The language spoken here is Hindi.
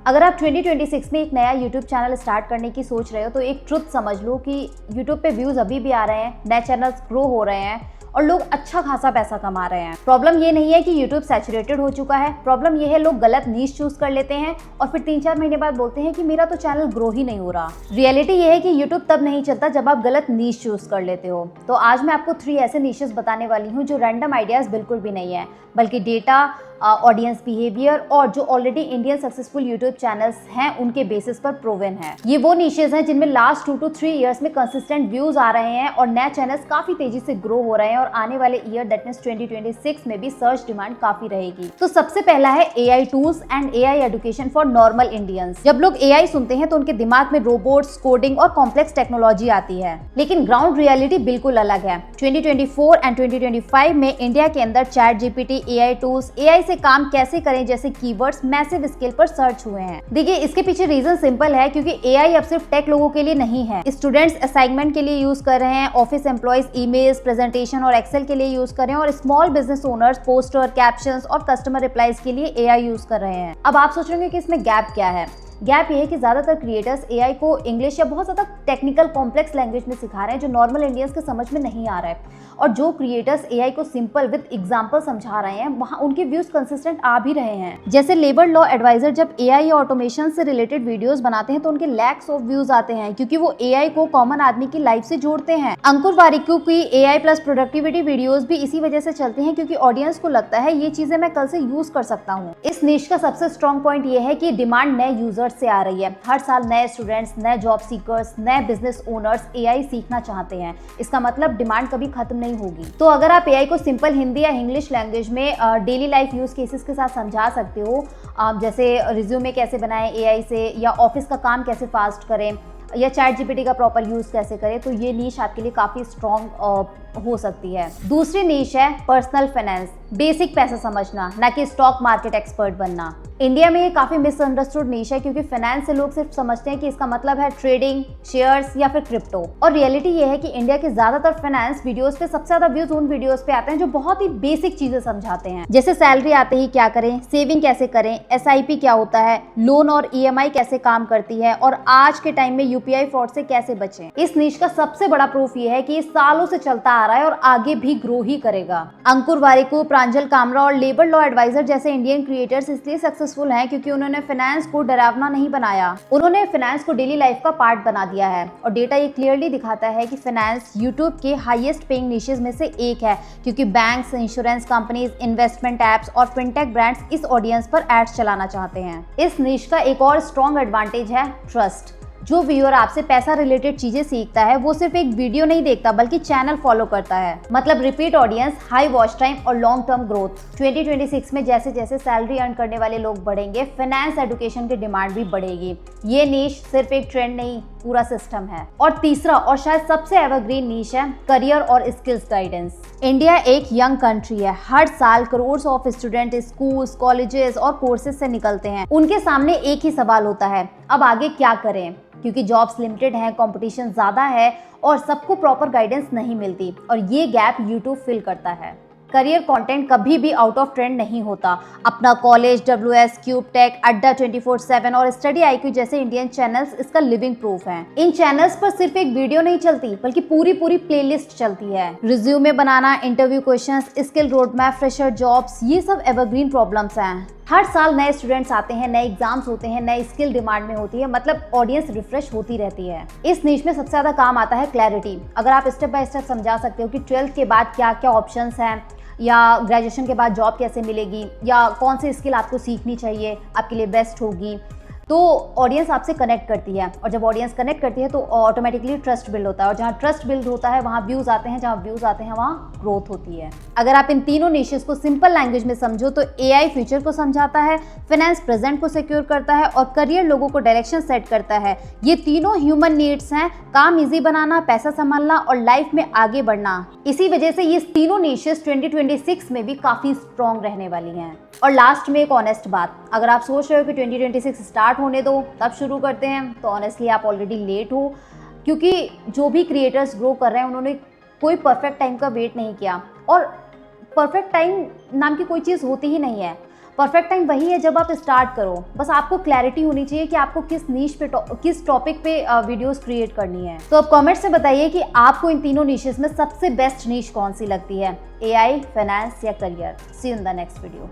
अगर आप 2026 में एक नया YouTube चैनल स्टार्ट करने की सोच रहे हो तो एक ट्रुथ समझ लो कि YouTube पे व्यूज अभी भी आ रहे हैं, नए चैनल्स ग्रो हो रहे हैं और लोग अच्छा खासा पैसा कमा रहे हैं। प्रॉब्लम ये नहीं है कि YouTube सैचुरेटेड हो चुका है, प्रॉब्लम ये है लोग गलत नीश चूज कर लेते हैं और फिर 3-4 महीने बाद बोलते हैं कि मेरा तो चैनल ग्रो ही नहीं हो रहा। रियलिटी ये है कि YouTube तब नहीं चलता जब आप गलत नीश चूज कर लेते हो। तो आज मैं आपको 3 ऐसे नीशेस बताने वाली हूँ जो रैंडम आइडियाज बिल्कुल भी नहीं है, बल्कि डेटा, ऑडियंस बिहेवियर और जो already Indian successful YouTube channels हैं उनके बेसिस पर प्रूवन है। ये वो नीशेस हैं जिनमें लास्ट 2 to 3 इयर्स में कंसिस्टेंट व्यूज आ रहे हैं और नए चैनल्स काफी तेजी से ग्रो हो रहे हैं और आने वाले ईयर दैट मींस 2026 में भी सर्च डिमांड काफी रहेगी। तो सबसे पहला है AI tools and AI education for normal Indians. जब लोग AI सुनते हैं तो उनके दिमाग में रोबोट्स, कोडिंग और कॉम्प्लेक्स टेक्नोलॉजी आती है, लेकिन ग्राउंड रियलिटी बिल्कुल अलग है। 2024 एंड 2025 में इंडिया के अंदर ChatGPT, AI टूल्स, AI से काम कैसे करें जैसे कीवर्ड्स मैसिव स्केल पर सर्च हुए हैं। देखिए, इसके पीछे रीजन सिंपल है, क्योंकि AI अब सिर्फ टेक लोगों के लिए नहीं है। स्टूडेंट्स असाइनमेंट के लिए यूज कर रहे हैं, ऑफिस एम्प्लॉइज ईमेल्स, प्रेजेंटेशन और एक्सेल के लिए यूज कर रहे हैं और small business owners poster, captions और कस्टमर रिप्लाईज के लिए AI यूज कर रहे हैं। अब आप सोच रहे होंगे कि इसमें गैप क्या है। गैप ये है कि ज्यादातर क्रिएटर्स AI को इंग्लिश या बहुत ज्यादा टेक्निकल कॉम्प्लेक्स लैंग्वेज में सिखा रहे हैं जो नॉर्मल इंडियंस के समझ में नहीं आ रहा है, और जो क्रिएटर्स AI को सिंपल विद एग्जांपल समझा रहे हैं वहां उनके व्यूज कंसिस्टेंट आ भी रहे हैं। जैसे लेबर लॉ एडवाइजर जब AI या ऑटोमेशन से रिलेटेड वीडियोस बनाते हैं तो उनके लैक्स ऑफ व्यूज आते हैं, क्योंकि वो AI को कॉमन आदमी की लाइफ से जोड़ते हैं। अंकुर वारिकू की AI प्लस प्रोडक्टिविटी वीडियोस भी इसी वजह से चलती हैं, क्योंकि ऑडियंस को लगता है ये चीजें मैं कल से यूज कर सकता हूँ। इस निश का सबसे स्ट्रॉन्ग पॉइंट ये है कि डिमांड नए यूजर्स से आ रही है। हर साल नए स्टूडेंट्स, नए जॉब सीकर्स, नए बिजनेस ओनर्स AI सीखना चाहते हैं। इसका मतलब डिमांड कभी खत्म नहीं होगी। तो अगर आप AI को सिंपल हिंदी या इंग्लिश लैंग्वेज में डेली लाइफ यूज केसेस के साथ समझा सकते हो, जैसे रिज्यूमे कैसे बनाएं AI से, या ऑफिस का काम कैसे फास्ट करें, या ChatGPT का प्रॉपर यूज कैसे करें, तो ये नीश आपके लिए काफी स्ट्रॉन्ग हो सकती है। दूसरी नीश है पर्सनल फाइनेंस, बेसिक पैसा समझना, ना कि स्टॉक मार्केट एक्सपर्ट बनना। इंडिया में ये काफी मिसअंडरस्टूड नीश है, क्योंकि फाइनेंस से लोग सिर्फ समझते हैं कि इसका मतलब है ट्रेडिंग, शेयर्स या फिर क्रिप्टो, और रियलिटी ये है कि इंडिया के ज्यादातर फाइनेंस वीडियोस पे सबसे ज्यादा व्यूज उन वीडियोस पे आते हैं जो बहुत ही बेसिक चीजें समझाते हैं, जैसे सैलरी आते ही क्या करें, सेविंग कैसे करें, SIP क्या होता है, लोन और EMI कैसे काम करती है, और आज के टाइम में UPI फ्रॉड से कैसे बचें। इस नीश का सबसे बड़ा प्रूफ ये है कि इस सालों से चलता आ रहा है और आगे भी ग्रो ही करेगा। अंकुर वारिकू, प्रांजल कामरा और लेबर लॉ एडवाइजर जैसे इंडियन क्रिएटर्स इसलिए सक्सेसफुल हैं क्योंकि उन्होंने फाइनेंस को डरावना नहीं बनाया, उन्होंने फाइनेंस को डेली लाइफ का पार्ट बना दिया है। और डेटा ये क्लियरली दिखाता है कि फाइनेंस यूट्यूब के हाईएस्ट पेइंग निशेस में से एक है, क्योंकि banks, insurance companies, investment apps और फिनटेक ब्रांड्स इस ऑडियंस पर एड्स चलाना चाहते हैं। इस निश का एक और स्ट्रॉन्ग एडवांटेज है ट्रस्ट। जो व्यूअर आपसे पैसा रिलेटेड चीजें सीखता है वो सिर्फ एक वीडियो नहीं देखता बल्कि चैनल फॉलो करता है, मतलब repeat audience, high watch time और लॉन्ग टर्म ग्रोथ। 2026 में जैसे जैसे सैलरी अर्न करने वाले लोग बढ़ेंगे, फाइनेंस एजुकेशन की डिमांड भी बढ़ेगी। ये नीश सिर्फ एक ट्रेंड नहीं, पूरा सिस्टम है। और तीसरा और शायद सबसे एवरग्रीन नीश है करियर और स्किल्स गाइडेंस। इंडिया एक यंग कंट्री है, हर साल crore of student schools, colleges और कोर्सेज से निकलते हैं। उनके सामने एक ही सवाल होता है, अब आगे क्या करें, क्योंकि जॉब्स लिमिटेड हैं, कंपटीशन ज्यादा है और सबको प्रॉपर गाइडेंस नहीं मिलती, और ये गैप यूट्यूब फिल करता है। करियर कंटेंट कभी भी आउट ऑफ ट्रेंड नहीं होता। अपना कॉलेज, WS, क्यूब टेक, अड्डा 24/7 और स्टडी IQ जैसे इंडियन चैनल्स इसका लिविंग प्रूफ हैं। इन चैनल्स पर सिर्फ एक वीडियो नहीं चलती बल्कि पूरी प्लेलिस्ट चलती है। रिज्यूमे बनाना, interview questions, skill road map, fresher jobs, ये सब एवरग्रीन प्रॉब्लम्स हैं। हर साल नए स्टूडेंट्स आते हैं, नए एग्जाम्स होते हैं, नई स्किल डिमांड में होती है, मतलब ऑडियंस रिफ्रेश होती रहती है। इस नीश में सबसे ज्यादा काम आता है क्लैरिटी। अगर आप स्टेप बाय स्टेप समझा सकते हो कि 12th के बाद क्या क्या ऑप्शंस हैं, या ग्रेजुएशन के बाद जॉब कैसे मिलेगी, या कौन सी स्किल आपको सीखनी चाहिए आपके लिए बेस्ट होगी, तो ऑडियंस आपसे कनेक्ट करती है। और जब ऑडियंस कनेक्ट करती है तो ऑटोमेटिकली ट्रस्ट बिल्ड होता है, और जहाँ ट्रस्ट बिल्ड होता है वहाँ व्यूज आते हैं, जहाँ व्यूज आते हैं वहाँ ग्रोथ होती है। अगर आप इन तीनों निशेस को सिंपल लैंग्वेज में समझो तो AI फ्यूचर को समझाता है, फाइनेंस प्रेजेंट को सिक्योर करता है और करियर लोगों को डायरेक्शन सेट करता है। ये तीनों ह्यूमन नीड्स हैं, काम इजी बनाना, पैसा संभालना और लाइफ में आगे बढ़ना। इसी वजह से ये तीनों निशेस 2026 में भी काफी स्ट्रॉन्ग रहने वाली हैं। और लास्ट में एक ऑनेस्ट बात, अगर आप सोच रहे हो कि 2026 स्टार्ट होने दो तब शुरू करते हैं, तो ऑनेस्टली आप ऑलरेडी लेट हो, क्योंकि जो भी क्रिएटर्स ग्रो कर रहे हैं उन्होंने कोई परफेक्ट टाइम का वेट नहीं किया, और परफेक्ट टाइम नाम की कोई चीज़ होती ही नहीं है। परफेक्ट टाइम वही है जब आप स्टार्ट करो। बस आपको क्लैरिटी होनी चाहिए कि आपको किस नीश पे किस टॉपिक पे वीडियोस क्रिएट करनी है। तो अब कमेंट से बताइए कि आपको इन तीनों नीशेस में सबसे बेस्ट नीश कौन सी लगती है, AI, फाइनेंस या career. See you in the next video.